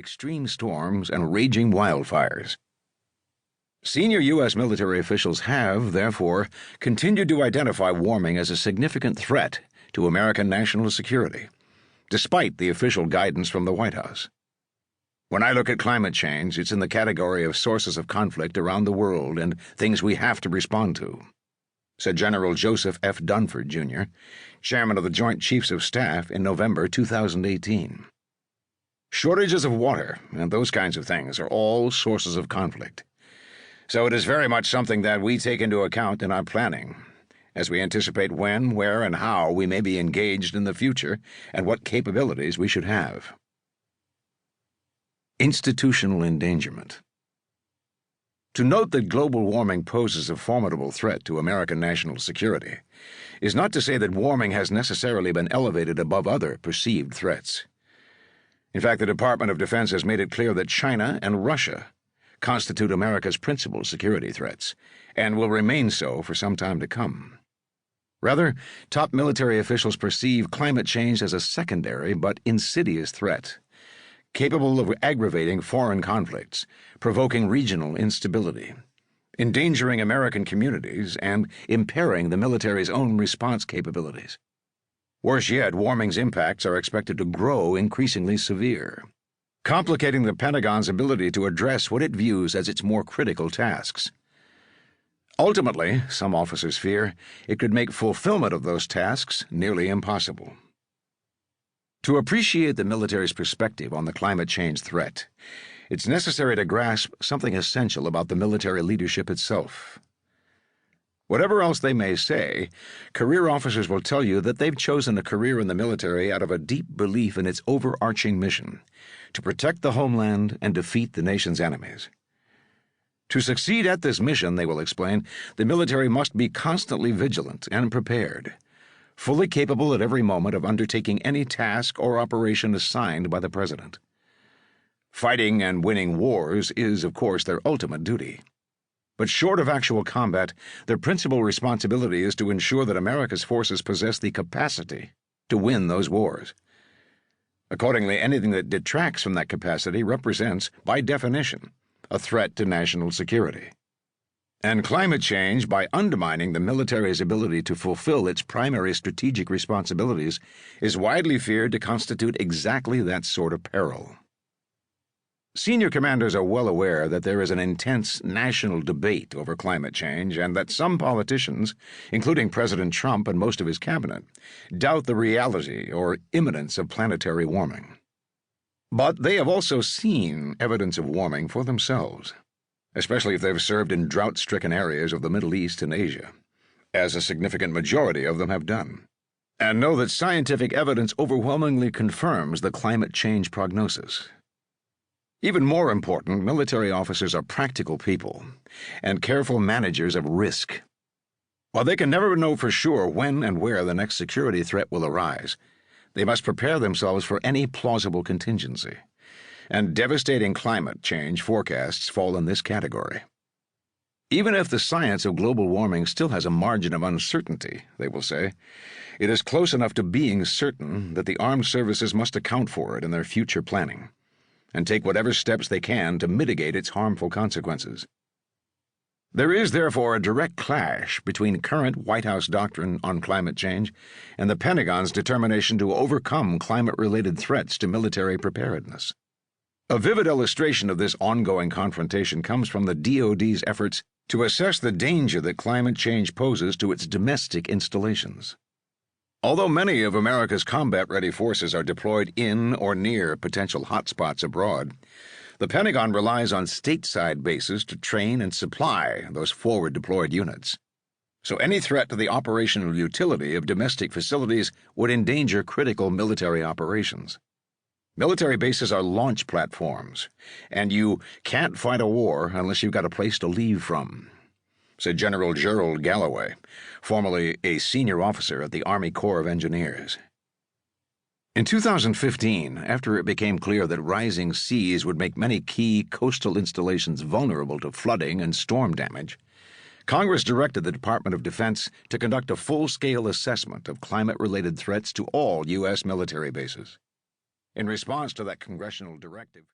extreme storms and raging wildfires. Senior U.S. military officials have, therefore, continued to identify warming as a significant threat to American national security, despite the official guidance from the White House. When I look at climate change, it's in the category of sources of conflict around the world and things we have to respond to, said General Joseph F. Dunford, Jr., chairman of the Joint Chiefs of Staff in November 2018. Shortages of water and those kinds of things are all sources of conflict. So it is very much something that we take into account in our planning, as we anticipate when, where, and how we may be engaged in the future and what capabilities we should have. Institutional endangerment. To note that global warming poses a formidable threat to American national security is not to say that warming has necessarily been elevated above other perceived threats. In fact, the Department of Defense has made it clear that China and Russia constitute America's principal security threats, and will remain so for some time to come. Rather, top military officials perceive climate change as a secondary but insidious threat, capable of aggravating foreign conflicts, provoking regional instability, endangering American communities, and impairing the military's own response capabilities. Worse yet, warming's impacts are expected to grow increasingly severe, complicating the Pentagon's ability to address what it views as its more critical tasks. Ultimately, some officers fear, it could make fulfillment of those tasks nearly impossible. To appreciate the military's perspective on the climate change threat, it's necessary to grasp something essential about the military leadership itself. Whatever else they may say, career officers will tell you that they've chosen a career in the military out of a deep belief in its overarching mission, to protect the homeland and defeat the nation's enemies. To succeed at this mission, they will explain, the military must be constantly vigilant and prepared, fully capable at every moment of undertaking any task or operation assigned by the President. Fighting and winning wars is, of course, their ultimate duty. But short of actual combat, their principal responsibility is to ensure that America's forces possess the capacity to win those wars. Accordingly, anything that detracts from that capacity represents, by definition, a threat to national security. And climate change, by undermining the military's ability to fulfill its primary strategic responsibilities, is widely feared to constitute exactly that sort of peril. Senior commanders are well aware that there is an intense national debate over climate change and that some politicians, including President Trump and most of his cabinet, doubt the reality or imminence of planetary warming. But they have also seen evidence of warming for themselves, especially if they've served in drought-stricken areas of the Middle East and Asia, as a significant majority of them have done, and know that scientific evidence overwhelmingly confirms the climate change prognosis. Even more important, military officers are practical people and careful managers of risk. While they can never know for sure when and where the next security threat will arise, they must prepare themselves for any plausible contingency, and devastating climate change forecasts fall in this category. Even if the science of global warming still has a margin of uncertainty, they will say, it is close enough to being certain that the armed services must account for it in their future planning, and take whatever steps they can to mitigate its harmful consequences. There is therefore a direct clash between current White House doctrine on climate change and the Pentagon's determination to overcome climate-related threats to military preparedness. A vivid illustration of this ongoing confrontation comes from the DoD's efforts to assess the danger that climate change poses to its domestic installations. Although many of America's combat-ready forces are deployed in or near potential hotspots abroad, the Pentagon relies on stateside bases to train and supply those forward-deployed units. So any threat to the operational utility of domestic facilities would endanger critical military operations. Military bases are launch platforms, and you can't fight a war unless you've got a place to leave from, said General Gerald Galloway, formerly a senior officer at the Army Corps of Engineers. In 2015, after it became clear that rising seas would make many key coastal installations vulnerable to flooding and storm damage, Congress directed the Department of Defense to conduct a full-scale assessment of climate-related threats to all U.S. military bases. In response to that congressional directive,